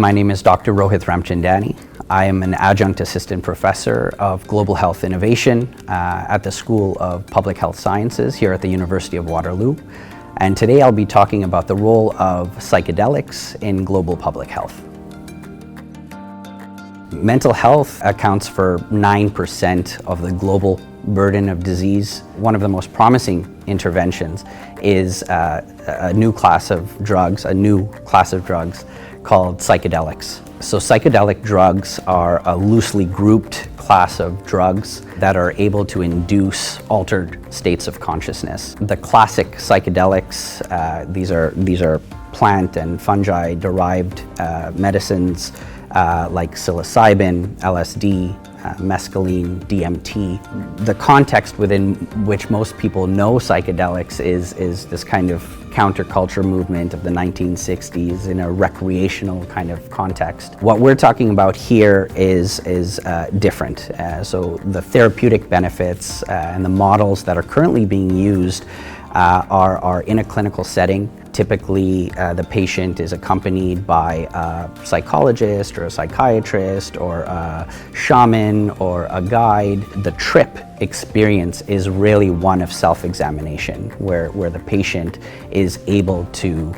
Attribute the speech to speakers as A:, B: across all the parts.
A: My name is Dr. Rohit Ramchandani. I am an adjunct assistant professor of global health innovation at the School of Public Health Sciences here at the University of Waterloo. And today I'll be talking about the role of psychedelics in global public health. Mental health accounts for 9% of the global burden of disease. One of the most promising interventions is a new class of drugs called psychedelics. So psychedelic drugs are a loosely grouped class of drugs that are able to induce altered states of consciousness. The classic psychedelics, these are plant and fungi derived medicines like psilocybin, LSD, mescaline, DMT. The context within which most people know psychedelics is this kind of counterculture movement of the 1960s in a recreational kind of context. What we're talking about here is different. So the therapeutic benefits and the models that are currently being used are in a clinical setting. Typically, the patient is accompanied by a psychologist or a psychiatrist or a shaman or a guide. The trip experience is really one of self-examination, where the patient is able to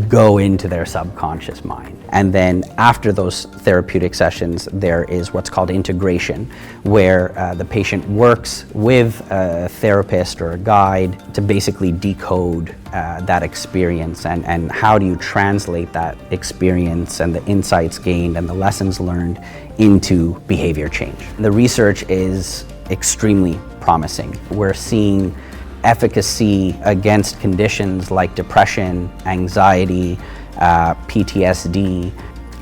A: go into their subconscious mind. And then after those therapeutic sessions, there is what's called integration, where the patient works with a therapist or a guide to basically decode that experience and how do you translate that experience and the insights gained and the lessons learned into behavior change. The research is extremely promising. We're seeing efficacy against conditions like depression, anxiety, PTSD,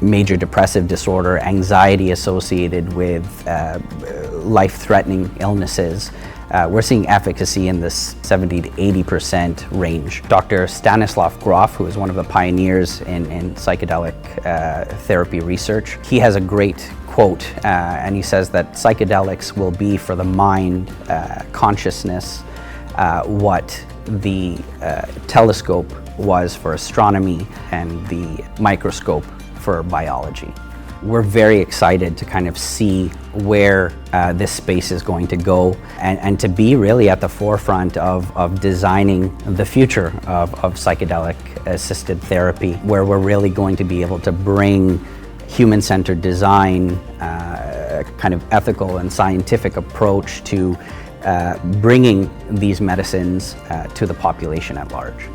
A: major depressive disorder, anxiety associated with life-threatening illnesses. We're seeing efficacy in this 70 to 80% range. Dr. Stanislav Grof, who is one of the pioneers in psychedelic therapy research, he has a great quote, and he says that psychedelics will be for the mind, consciousness, what the telescope was for astronomy and the microscope for biology. We're very excited to kind of see where this space is going to go and to be really at the forefront of designing the future of psychedelic assisted therapy, where we're really going to be able to bring human-centered design, kind of ethical and scientific approach to bringing these medicines to the population at large.